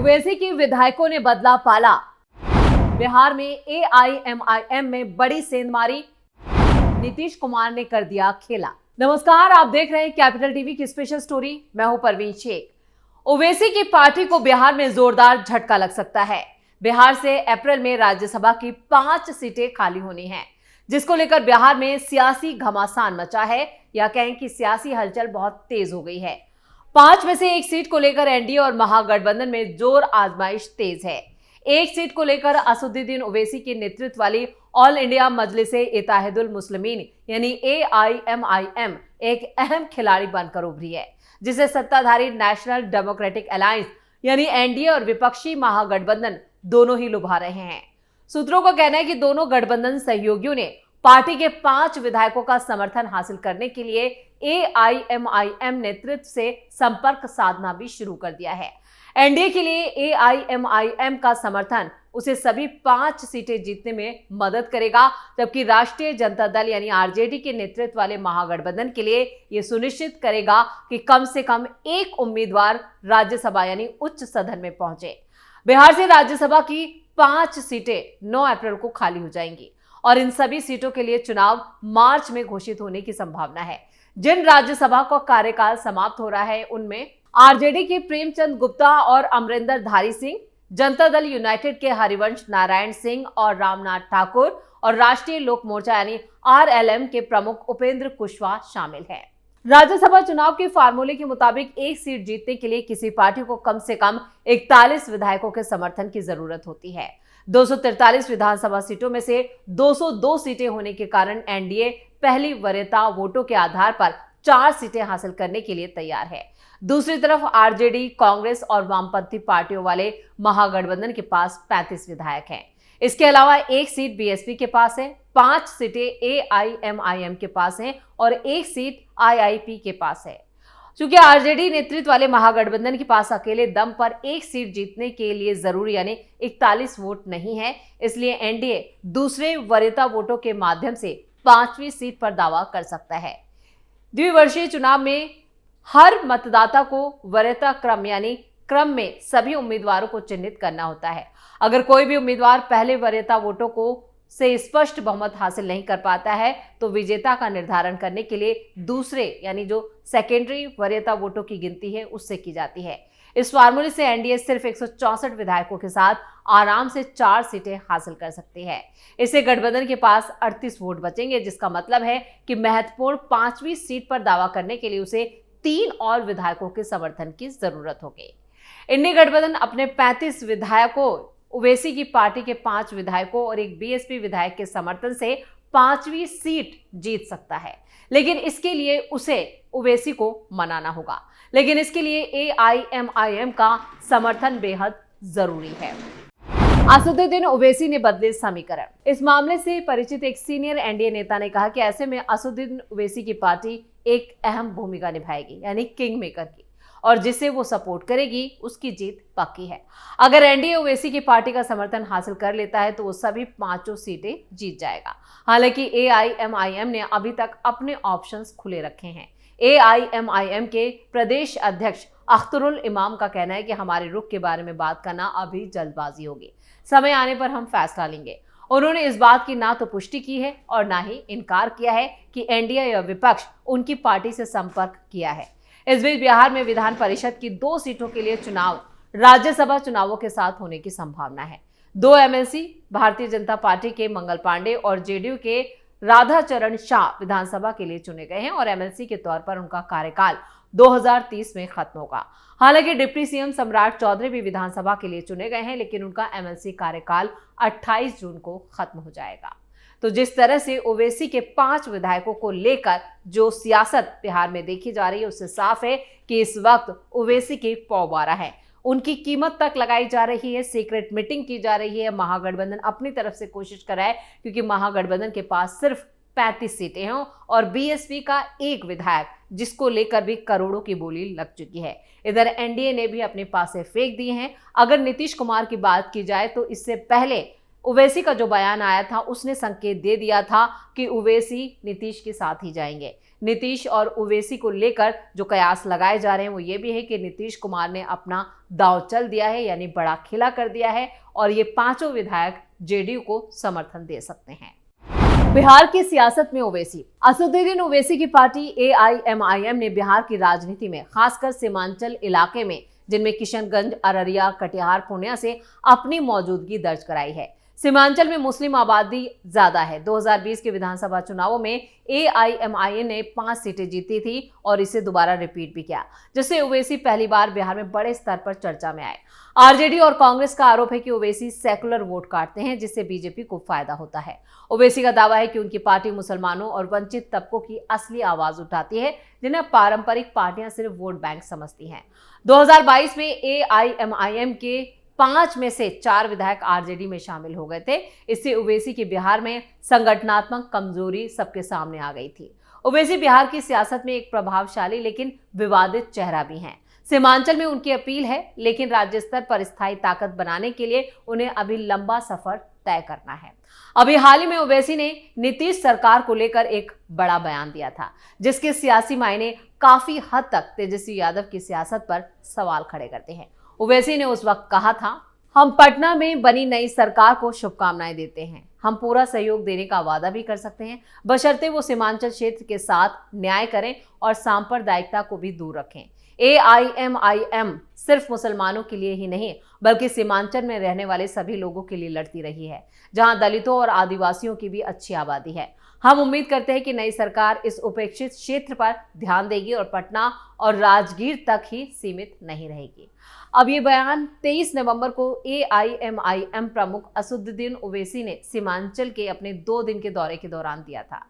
ओवैसी के विधायकों ने बदला पाला। बिहार में एआईएमआईएम में बड़ी सेंधमारी, नीतीश कुमार ने कर दिया खेला। नमस्कार, आप देख रहे हैं कैपिटल टीवी की स्पेशल स्टोरी। मैं हूं परवीन शेख। ओवैसी की पार्टी को बिहार में जोरदार झटका लग सकता है। बिहार से अप्रैल में राज्यसभा की 5 सीटें खाली होनी हैं, जिसको लेकर बिहार में सियासी घमासान मचा है, या कहें कि सियासी हलचल बहुत तेज हो गई है। 5 में से 1 सीट को लेकर एनडीए और महागठबंधन में जोर आजमाइश तेज है। 1 सीट को लेकर असदुद्दीन ओवैसी के नेतृत्व वाली ऑल इंडिया मजलिसे इत्तेहादुल मुस्लिमीन यानी एआईएमआईएम एक अहम खिलाड़ी बनकर उभरी है, जिसे सत्ताधारी नेशनल डेमोक्रेटिक अलायंस यानी एनडीए और विपक्षी महागठबंधन दोनों ही लुभा रहे हैं। सूत्रों का कहना है कि दोनों गठबंधन सहयोगियों ने पार्टी के 5 विधायकों का समर्थन हासिल करने के लिए एआईएमआईएम नेतृत्व से संपर्क साधना भी शुरू कर दिया है। एनडीए के लिए एआईएमआईएम का समर्थन उसे सभी 5 सीटें जीतने में मदद करेगा, जबकि राष्ट्रीय जनता दल यानी आरजेडी के नेतृत्व वाले महागठबंधन के लिए यह सुनिश्चित करेगा कि कम से कम एक उम्मीदवार राज्यसभा यानी उच्च सदन में पहुंचे। बिहार से राज्यसभा की 5 सीटें 9 अप्रैल को खाली हो जाएंगी और इन सभी सीटों के लिए चुनाव मार्च में घोषित होने की संभावना है। जिन राज्यसभा का कार्यकाल समाप्त हो रहा है उनमें आरजेडी के प्रेमचंद गुप्ता और अमरिंदर धारी सिंह, जनता दल यूनाइटेड के हरिवंश नारायण सिंह और रामनाथ ठाकुर और राष्ट्रीय लोक मोर्चा यानी आरएलएम के प्रमुख उपेंद्र कुशवाहा शामिल हैं। राज्यसभा चुनाव के फार्मूले के मुताबिक 1 सीट जीतने के लिए किसी पार्टी को कम से कम 41 विधायकों के समर्थन की जरूरत होती है। 243 विधानसभा सीटों में से 202 सीटें होने के कारण एनडीए पहली वरीयता वोटों के आधार पर 4 सीटें हासिल करने के लिए तैयार है। दूसरी तरफ आरजेडी, कांग्रेस और वामपंथी पार्टियों वाले महागठबंधन के पास 35 विधायक हैं। इसके अलावा 1 सीट बीएसपी के पास है, 5 सीटें एआईएमआईएम के पास हैं और 1 सीट आईआईपी के पास है। चूंकि आरजेडी नेतृत्व वाले महागठबंधन के पास अकेले दम पर 1 सीट जीतने के लिए जरूरी यानी 41 वोट नहीं है, इसलिए एनडीए दूसरे वरीयता वोटों के माध्यम से 5वीं सीट पर दावा कर सकता है। द्विवर्षीय चुनाव में हर मतदाता को वरीयता क्रम यानी क्रम में सभी उम्मीदवारों को चिन्हित करना होता है। अगर कोई भी उम्मीदवार पहले वरीयता वोटों को से स्पष्ट बहुमत हासिल नहीं कर पाता है तो विजेता का निर्धारण करने के लिए दूसरे यानी जो सेकेंडरी वरीयता वोटों की गिनती है उससे की जाती है। इस फार्मूले से एनडीए सिर्फ 164 विधायकों के साथ आराम से 4 सीटें हासिल कर सकती है। इससे गठबंधन के पास 38 वोट बचेंगे, जिसका मतलब है कि महत्वपूर्ण 5वीं सीट पर दावा करने के लिए उसे 3 और विधायकों के समर्थन की जरूरत होगी। इंडी गठबंधन अपने 35 विधायकों, ओवैसी की पार्टी के 5 विधायकों और एक बीएसपी विधायक के समर्थन से 5वीं सीट जीत सकता है, लेकिन इसके लिए उसे ओवैसी को मनाना होगा। लेकिन इसके लिए एआईएमआईएम का समर्थन बेहद जरूरी है। असदुद्दीन ओवैसी ने बदले समीकरण। इस मामले से परिचित एक सीनियर एनडीए नेता ने कहा कि ऐसे में असदुद्दीन ओवैसी की पार्टी एक अहम भूमिका निभाएगी यानी किंग मेकर की, और जिसे वो सपोर्ट करेगी उसकी जीत पक्की है। अगर एनडीए ओवैसी की पार्टी का समर्थन हासिल कर लेता है तो वो सभी 5 सीटें जीत जाएगा। हालांकि एआईएमआईएम ने अभी तक अपने ऑप्शंस खुले रखे हैं। एआईएमआईएम के प्रदेश अध्यक्ष अख्तरुल इमाम का कहना है कि हमारे रुख के बारे में बात करना अभी जल्दबाजी होगी, समय आने पर हम फैसला लेंगे। उन्होंने इस बात की ना तो पुष्टि की है और ना ही इनकार किया है कि एनडीए या विपक्ष उनकी पार्टी से संपर्क किया है। इस बीच बिहार में विधान परिषद की 2 सीटों के लिए चुनाव राज्यसभा चुनावों के साथ होने की संभावना है। 2 एमएलसी भारतीय जनता पार्टी के मंगल पांडे और जेडीयू के राधाचरण शाह विधानसभा के लिए चुने गए हैं और एमएलसी के तौर पर उनका कार्यकाल 2030 में खत्म होगा। हालांकि डिप्टी सीएम सम्राट चौधरी भी विधानसभा के लिए चुने गए हैं, लेकिन उनका एमएलसी कार्यकाल 28 जून को खत्म हो जाएगा। तो जिस तरह से ओवैसी के 5 विधायकों को लेकर जो सियासत बिहार में देखी जा रही है, उससे साफ है कि इस वक्त ओवैसी की पौबारा है। उनकी कीमत तक लगाई जा रही है, सीक्रेट मीटिंग की जा रही है। महागठबंधन अपनी तरफ से कोशिश कर रहा है, क्योंकि महागठबंधन के पास सिर्फ 35 सीटें हैं और बीएसपी का 1 विधायक, जिसको लेकर भी करोड़ों की बोली लग चुकी है। इधर एनडीए ने भी अपने पासे फेंक दिए हैं। अगर नीतीश कुमार की बात की जाए तो इससे पहले ओवैसी का जो बयान आया था उसने संकेत दे दिया था कि ओवैसी नीतीश के साथ ही जाएंगे। नीतीश और ओवैसी को लेकर जो कयास लगाए जा रहे हैं वो ये भी है कि नीतीश कुमार ने अपना दांव चल दिया है, यानी बड़ा खेला कर दिया है और ये पांचों विधायक जेडीयू को समर्थन दे सकते हैं। बिहार की सियासत में ओवैसी। असदुद्दीन ओवैसी की पार्टी एआईएमआईएम ने बिहार की राजनीति में खासकर सीमांचल इलाके में, जिनमें किशनगंज, अररिया, कटिहार, पूर्णिया से अपनी मौजूदगी दर्ज कराई है। सीमांचल में मुस्लिम आबादी ज्यादा है। 2020 के विधानसभा चुनावों में एआईएमआईएम ने 5 सीटें जीती थी और इसे दोबारा रिपीट भी किया, जिससे ओवैसी पहली बार बिहार में बड़े स्तर पर चर्चा में आए। आरजेडी और कांग्रेस का आरोप है कि ओवैसी सेकुलर वोट काटते हैं, जिससे बीजेपी को फायदा होता है। ओवैसी का दावा है कि उनकी पार्टी मुसलमानों और वंचित तबकों की असली आवाज उठाती है, जिन्हें पारंपरिक पार्टियां सिर्फ वोट बैंक समझती हैं। 2022 में एआईएमआईएम के 5 में से 4 विधायक आरजेडी में शामिल हो गए थे। इससे ओवैसी की बिहार में संगठनात्मक कमजोरी सबके सामने आ गई थी। ओवैसी बिहार की सियासत में एक प्रभावशाली लेकिन विवादित चेहरा भी हैं। सीमांचल में उनकी अपील है, लेकिन राज्य स्तर पर स्थायी ताकत बनाने के लिए उन्हें अभी लंबा सफर तय करना है। अभी हाल ही में ओवैसी ने नीतीश सरकार को लेकर एक बड़ा बयान दिया था, जिसके सियासी मायने काफी हद तक तेजस्वी यादव की सियासत पर सवाल खड़े करते हैं। ओवैसी ने उस वक्त कहा था, हम पटना में बनी नई सरकार को शुभकामनाएं देते हैं। हम पूरा सहयोग देने का वादा भी कर सकते हैं, बशर्ते वो सीमांचल क्षेत्र के साथ न्याय करें और सांप्रदायिकता को भी दूर रखें। एआईएमआईएम सिर्फ मुसलमानों के लिए ही नहीं, बल्कि सीमांचल में रहने वाले सभी लोगों के लिए लड़ती रही है, जहां दलितों और आदिवासियों की भी अच्छी आबादी है। हम उम्मीद करते हैं कि नई सरकार इस उपेक्षित क्षेत्र पर ध्यान देगी और पटना और राजगीर तक ही सीमित नहीं रहेगी। अब ये बयान 23 नवंबर को एआईएमआईएम प्रमुख असदुद्दीन ओवैसी ने सीमांचल के अपने 2 दिन के दौरे के दौरान दिया था।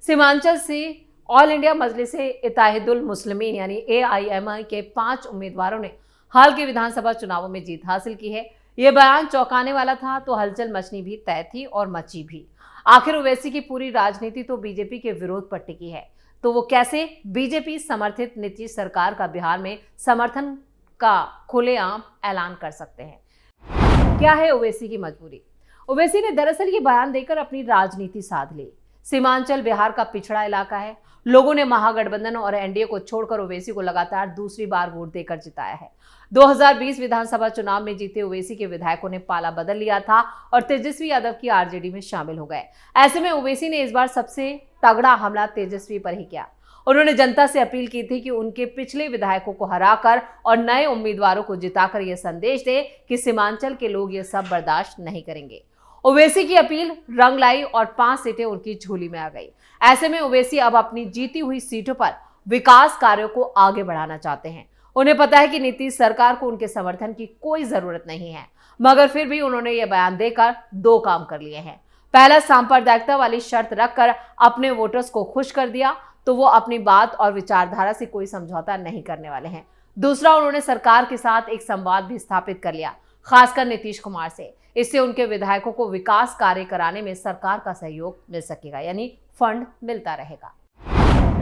सीमांचल से ऑल इंडिया मजलिस-ए-इत्तेहादुल मुस्लिमीन यानी एआईएमआई के 5 उम्मीदवारों ने हाल के विधानसभा चुनावों में जीत हासिल की है। यह बयान चौंकाने वाला था तो हलचल मचनी भी तय थी और मची भी। आखिर ओवैसी की पूरी राजनीति तो बीजेपी के विरोध पर टिकी है, तो वो कैसे बीजेपी समर्थित नीतीश सरकार का बिहार में समर्थन का खुलेआम ऐलान कर सकते हैं? क्या है ओवैसी की मजबूरी? ओवैसी ने दरअसल ये बयान देकर अपनी राजनीति साध ली। सीमांचल बिहार का पिछड़ा इलाका है। लोगों ने महागठबंधन और एनडीए को छोड़कर ओवैसी को लगातार दूसरी बार वोट देकर जिताया है। 2020 विधानसभा चुनाव में जीते ओवैसी के विधायकों ने पाला बदल लिया था और तेजस्वी यादव की आरजेडी में शामिल हो गए। ऐसे में ओवैसी ने इस बार सबसे तगड़ा हमला तेजस्वी पर ही किया। उन्होंने जनता से अपील की थी कि उनके पिछले विधायकों को हराकर और नए उम्मीदवारों को जिताकर यह संदेश दे कि सीमांचल के लोग ये सब बर्दाश्त नहीं करेंगे। ओवैसी की अपील रंग लाई और 5 सीटें उनकी झोली में आ गई। ऐसे में ओवैसी अब अपनी जीती हुई सीटों पर विकास कार्यों को आगे बढ़ाना चाहते हैं। उन्हें पता है कि नीतीश सरकार को उनके समर्थन की कोई जरूरत नहीं है, मगर फिर भी उन्होंने यह बयान देकर 2 काम कर लिए हैं। पहला, सांप्रदायिकता वाली शर्त रखकर अपने वोटर्स को खुश कर दिया, तो वो अपनी बात और विचारधारा से कोई समझौता नहीं करने वाले हैं। दूसरा, उन्होंने सरकार के साथ एक संवाद भी स्थापित कर लिया, खासकर नीतीश कुमार से। इससे उनके विधायकों को विकास कार्य कराने में सरकार का सहयोग मिल सकेगा, यानी फंड मिलता रहेगा।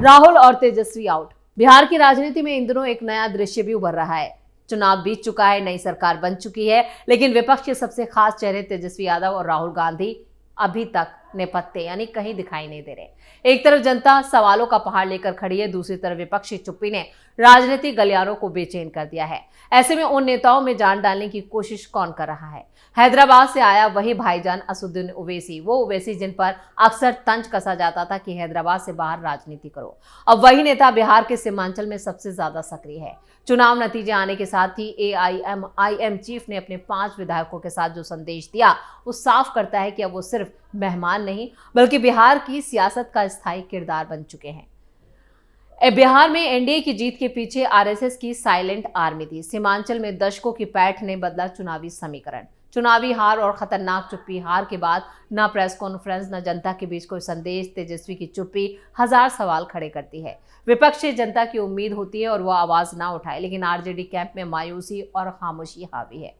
राहुल और तेजस्वी आउट। बिहार की राजनीति में इन दिनों एक नया दृश्य भी उभर रहा है। चुनाव बीत चुका है, नई सरकार बन चुकी है, लेकिन विपक्ष के सबसे खास चेहरे तेजस्वी यादव और राहुल गांधी अभी तक नेपथ्य यानी कहीं दिखाई नहीं दे रहे। एक तरफ जनता सवालों का पहाड़ लेकर खड़ी है, दूसरी तरफ विपक्षी चुप्पी ने राजनीतिक गलियारों को बेचैन कर दिया है। ऐसे में उन नेताओं में जान डालने की कोशिश कौन कर रहा है? हैदराबाद से आया वही भाईजान असदुद्दीन ओवैसी, वो ओवैसी जिन पर अक्सर तंज कसा जाता था कि हैदराबाद से बाहर राजनीति करो। अब वही नेता बिहार के सीमांचल में सबसे ज्यादा सक्रिय है। चुनाव नतीजे आने के साथ ही एआईएमआईएम चीफ ने अपने 5 विधायकों के साथ जो संदेश दिया, वो साफ करता है कि अब वो सिर्फ मेहमान नहीं बल्कि बिहार की सियासत का स्थायी किरदार बन चुके हैं। बिहार में एनडीए की जीत के पीछे आरएसएस की साइलेंट आर्मी थी। सीमांचल में दशकों की पैठ ने बदला चुनावी समीकरण। चुनावी हार और खतरनाक चुप्पी। हार के बाद न प्रेस कॉन्फ्रेंस न जनता के बीच कोई संदेश। तेजस्वी की चुप्पी हजार सवाल खड़े करती है। विपक्ष से जनता की उम्मीद होती है और वह आवाज ना उठाए, लेकिन आरजेडी कैंप में मायूसी और खामोशी हावी है।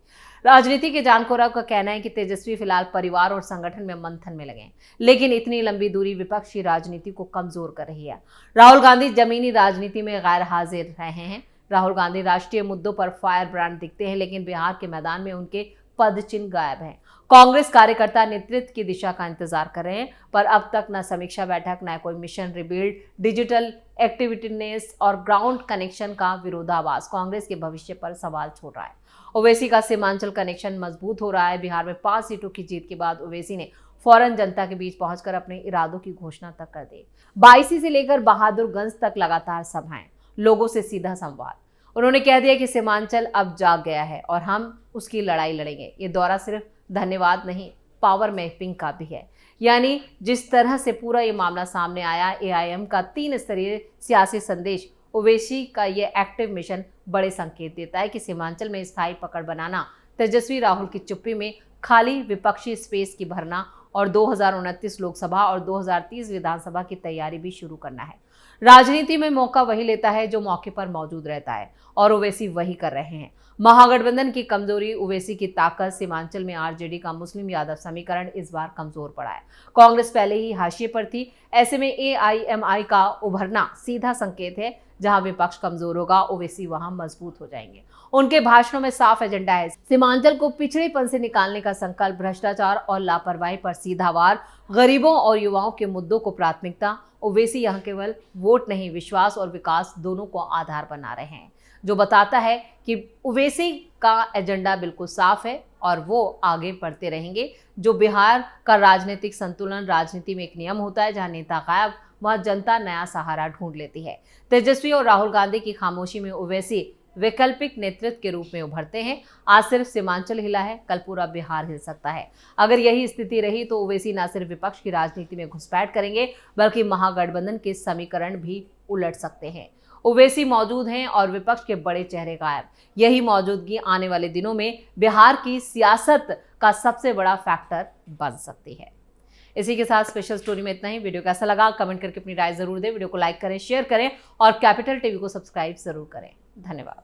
राजनीति के जानकारों का कहना है कि तेजस्वी फिलहाल परिवार और संगठन में मंथन में लगे, लेकिन इतनी लंबी दूरी विपक्षी राजनीति को कमजोर कर रही है। राहुल गांधी जमीनी राजनीति में गैर हाजिर रहे हैं। राहुल गांधी राष्ट्रीय मुद्दों पर फायर ब्रांड दिखते हैं, लेकिन बिहार के मैदान में उनके पदचिन्ह गायब हैं। कांग्रेस कार्यकर्ता नेतृत्व की दिशा का इंतजार कर रहे हैं, पर अब तक न समीक्षा बैठक, न कोई मिशन रिबिल्ड, डिजिटल एक्टिविटीनेस और ग्राउंड कनेक्शन का विरोधाभास कांग्रेस के भविष्य पर सवाल छोड़ रहा है। ओवैसी का सीमांचल कनेक्शन मजबूत हो रहा है। बिहार में 5 सीटों की जीत के बाद ओवैसी ने फौरन जनता के बीच पहुंचकर अपने इरादों की घोषणा तक कर दी। 22 से लेकर बहादुरगंज तक लगातार सभाएं, लोगों से सीधा संवाद। उन्होंने कह दिया कि सीमांचल अब जाग गया है और हम उसकी लड़ाई लड़ेंगे। ये दौरा सिर्फ धन्यवाद नहीं, पावर मैपिंग का भी है। यानी जिस तरह से पूरा ये मामला सामने आया, एआईएम का 3 स्तरीय सियासी संदेश, ओवैसी का ये एक्टिव मिशन बड़े संकेत देता है कि सीमांचल में स्थायी पकड़ बनाना, तेजस्वी राहुल की चुप्पी में खाली विपक्षी स्पेस की भरना और 2029 लोकसभा और 2030 विधानसभा की तैयारी भी शुरू करना है। राजनीति में मौका वही लेता है जो मौके पर मौजूद रहता है, और ओवैसी वही कर रहे हैं। महागठबंधन की कमजोरी, ओवैसी की ताकत। सीमांचल में आरजेडी का मुस्लिम यादव समीकरण इस बार कमजोर पड़ा है। कांग्रेस पहले ही हाशिए पर थी। ऐसे में एआईएमआई का उभरना सीधा संकेत है। जहां विपक्ष कमजोर होगा, ओवैसी वहां मजबूत हो जाएंगे। उनके भाषणों में साफ एजेंडा है। सीमांचल को पिछड़ेपन से निकालने का संकल्प, भ्रष्टाचार और लापरवाही पर सीधा वार, गरीबों और युवाओं के मुद्दों को प्राथमिकता। ओवैसी यहां केवल वोट नहीं, विश्वास और विकास दोनों को आधार बना रहे हैं, जो बताता है कि ओवैसी का एजेंडा बिल्कुल साफ है और वो आगे बढ़ते रहेंगे। जो बिहार का राजनीतिक संतुलन, राजनीति में एक नियम होता है, जहां नेता गायब वहां जनता नया सहारा ढूंढ लेती है। तेजस्वी और राहुल गांधी की खामोशी में ओवैसी वैकल्पिक नेतृत्व के रूप में उभरते हैं। आज सिर्फ सीमांचल हिला है, कल पूरा बिहार हिल सकता है। अगर यही स्थिति रही तो ओवैसी न सिर्फ विपक्ष की राजनीति में घुसपैठ करेंगे, बल्कि महागठबंधन के समीकरण भी उलट सकते हैं। ओवैसी मौजूद हैं और विपक्ष के बड़े चेहरे गायब। यही मौजूदगी आने वाले दिनों में बिहार की सियासत का सबसे बड़ा फैक्टर बन सकती है। इसी के साथ स्पेशल स्टोरी में इतना ही। वीडियो कैसा लगा कमेंट करके अपनी राय जरूर दें। वीडियो को लाइक करें, शेयर करें और कैपिटल टीवी को सब्सक्राइब जरूर करें। धन्यवाद।